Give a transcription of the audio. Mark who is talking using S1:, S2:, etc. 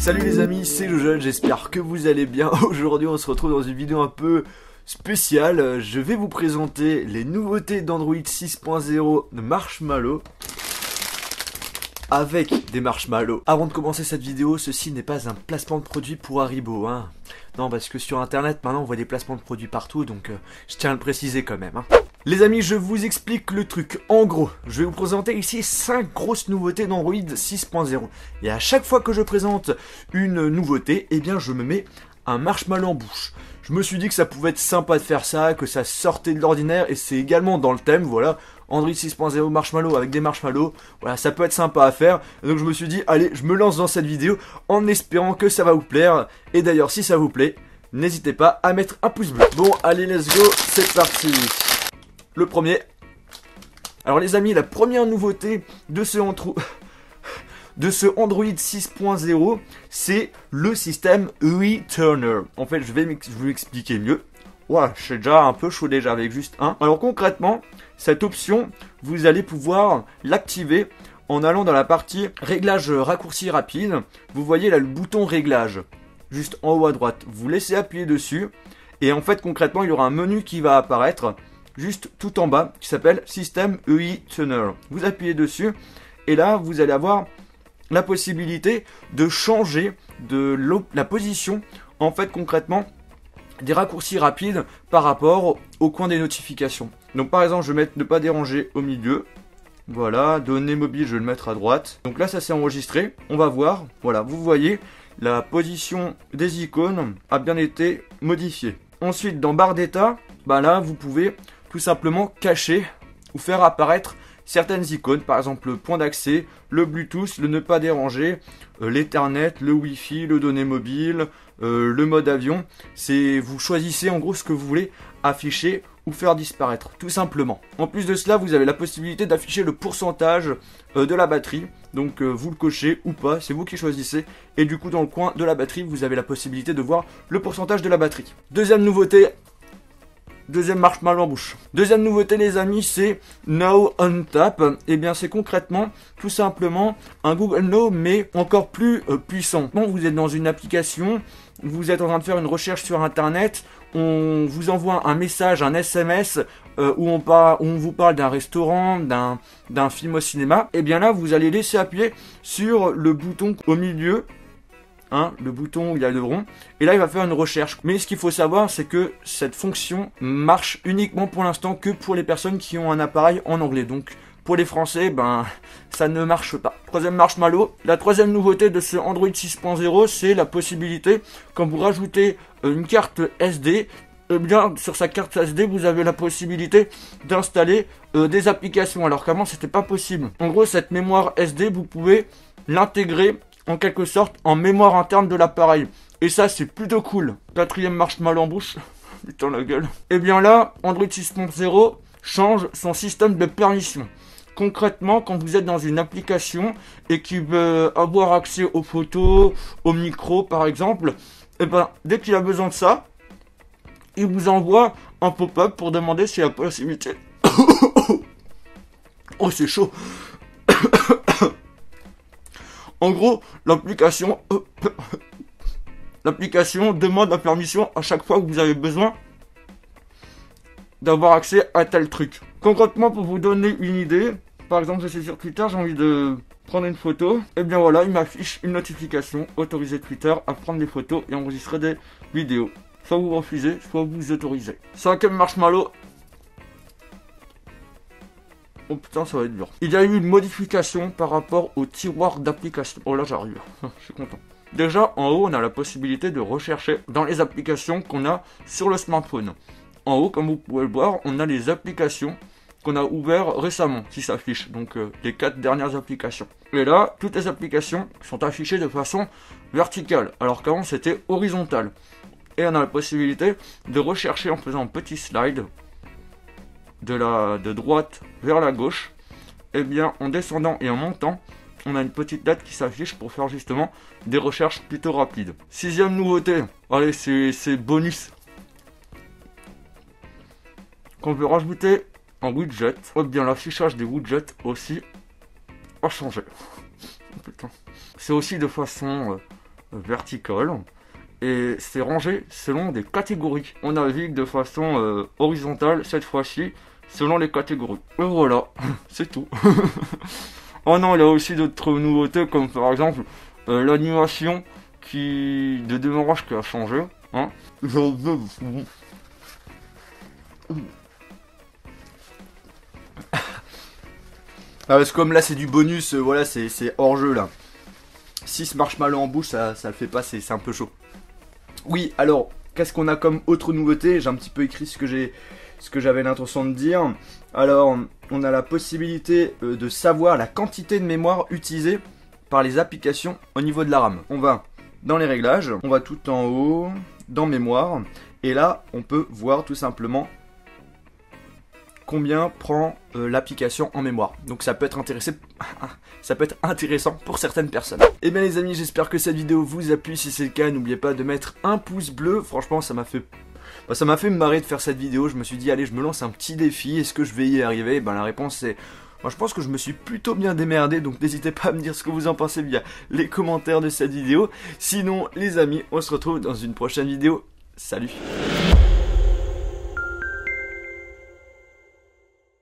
S1: Salut les amis, c'est Jojo, j'espère que vous allez bien. Aujourd'hui on se retrouve dans une vidéo un peu spéciale. Je vais vous présenter les nouveautés d'Android 6.0 de Marshmallow. Avec des marshmallows. Avant de commencer cette vidéo, ceci n'est pas un placement de produit pour Haribo, hein. Non, parce que sur internet maintenant on voit des placements de produits partout, donc je tiens à le préciser quand même, hein. Les amis, je vous explique le truc. En gros, je vais vous présenter ici 5 grosses nouveautés d'Android 6.0. Et à chaque fois que je présente une nouveauté, eh bien je me mets un marshmallow en bouche. Je me suis dit que ça pouvait être sympa de faire ça, que ça sortait de l'ordinaire, et c'est également dans le thème, voilà. Android 6.0 marshmallow avec des marshmallows, voilà, ça peut être sympa à faire. Donc je me suis dit, allez, je me lance dans cette vidéo en espérant que ça va vous plaire. Et d'ailleurs, si ça vous plaît, n'hésitez pas à mettre un pouce bleu. Bon, allez, let's go, c'est parti. Le premier. Alors les amis, la première nouveauté de ce Android 6.0, c'est le système Returner. En fait, je vais vous expliquer mieux. Ouais, je suis déjà un peu chaud déjà avec juste un. Alors concrètement, cette option, vous allez pouvoir l'activer en allant dans la partie réglage raccourci rapide. Vous voyez là le bouton réglage, juste en haut à droite. Vous laissez appuyer dessus et en fait concrètement, il y aura un menu qui va apparaître juste tout en bas qui s'appelle System UI Tuner. Vous appuyez dessus et là, vous allez avoir la possibilité de changer la position en fait concrètement des raccourcis rapides par rapport au coin des notifications. Donc par exemple, je vais mettre ne pas déranger au milieu. Voilà, données mobiles, je vais le mettre à droite. Donc là, ça s'est enregistré. On va voir. Voilà, vous voyez, la position des icônes a bien été modifiée. Ensuite, dans barre d'état, bah là, vous pouvez tout simplement cacher ou faire apparaître certaines icônes, par exemple le point d'accès, le Bluetooth, le ne pas déranger, l'Ethernet, le Wi-Fi, le données mobile, le mode avion. Vous choisissez en gros ce que vous voulez afficher ou faire disparaître, tout simplement. En plus de cela, vous avez la possibilité d'afficher le pourcentage de la batterie. Donc vous le cochez ou pas, c'est vous qui choisissez. Et du coup, dans le coin de la batterie, vous avez la possibilité de voir le pourcentage de la batterie. Deuxième nouveauté. Deuxième marshmallow en bouche. Deuxième nouveauté les amis, c'est Now on Tap. Et bien c'est concrètement, tout simplement, un Google Now mais encore plus puissant. Bon, vous êtes dans une application, vous êtes en train de faire une recherche sur internet, on vous envoie un message, un SMS où on vous parle d'un restaurant, d'un film au cinéma. Et bien là, vous allez laisser appuyer sur le bouton au milieu. Hein, le bouton où il y a le rond, et là il va faire une recherche. Mais ce qu'il faut savoir, c'est que cette fonction marche uniquement pour l'instant que pour les personnes qui ont un appareil en anglais. Donc pour les Français, ben ça ne marche pas. Troisième marshmallow. La troisième nouveauté de ce Android 6.0, c'est la possibilité, quand vous rajoutez une carte SD, eh bien sur sa carte SD, vous avez la possibilité d'installer des applications, alors qu'avant c'était pas possible. En gros, cette mémoire SD, vous pouvez l'intégrer en quelque sorte en mémoire interne de l'appareil. Et ça c'est plutôt cool. Quatrième marshmallow en bouche. Putain la gueule. Et bien là, Android 6.0 change son système de permission. Concrètement, quand vous êtes dans une application et qui veut avoir accès aux photos, au micro par exemple, et ben dès qu'il a besoin de ça, il vous envoie un pop-up pour demander s'il y a la possibilité. Oh c'est chaud. En gros, l'application demande la permission à chaque fois que vous avez besoin d'avoir accès à tel truc. Concrètement, pour vous donner une idée, par exemple, je suis sur Twitter, j'ai envie de prendre une photo. Et bien voilà, il m'affiche une notification, autoriser Twitter à prendre des photos et enregistrer des vidéos. Soit vous refusez, soit vous autorisez. Cinquième marshmallow. Oh putain, ça va être dur. Il y a eu une modification par rapport au tiroir d'application. Oh là, j'arrive. Je suis content. Déjà, en haut, on a la possibilité de rechercher dans les applications qu'on a sur le smartphone. En haut, comme vous pouvez le voir, on a les applications qu'on a ouvertes récemment qui s'affichent. Donc, les 4 dernières applications. Et là, toutes les applications sont affichées de façon verticale, alors qu'avant, c'était horizontal. Et on a la possibilité de rechercher en faisant un petit slide de droite vers la gauche, et bien en descendant et en montant, on a une petite date qui s'affiche pour faire justement des recherches plutôt rapides. Sixième nouveauté, allez c'est bonus. Quand on veut rajouter un widget, oh bien l'affichage des widgets aussi a changé. Putain. C'est aussi de façon verticale. Et c'est rangé selon des catégories. On navigue de façon horizontale cette fois-ci, selon les catégories. Et voilà, c'est tout. Oh non, il y a aussi d'autres nouveautés, comme par exemple l'animation de démarrage qui a changé. Hein. Ah, parce que comme là c'est du bonus, voilà, c'est hors jeu là. 6 marshmallows en bouche, ça le fait pas, c'est un peu chaud. Oui, alors, qu'est-ce qu'on a comme autre nouveauté? J'ai un petit peu écrit ce que j'avais l'intention de dire. Alors, on a la possibilité de savoir la quantité de mémoire utilisée par les applications au niveau de la RAM. On va dans les réglages, on va tout en haut, dans mémoire, et là, on peut voir tout simplement combien prend l'application en mémoire. Donc ça peut être intéressant pour certaines personnes. Et bien les amis, j'espère que cette vidéo vous a plu. Si c'est le cas, n'oubliez pas de mettre un pouce bleu. Franchement, ça m'a fait me marrer de faire cette vidéo. Je me suis dit, allez, je me lance un petit défi. Est-ce que je vais y arriver? Ben la réponse c'est... Moi je pense que je me suis plutôt bien démerdé, donc n'hésitez pas à me dire ce que vous en pensez via les commentaires de cette vidéo. Sinon les amis, on se retrouve dans une prochaine vidéo. Salut!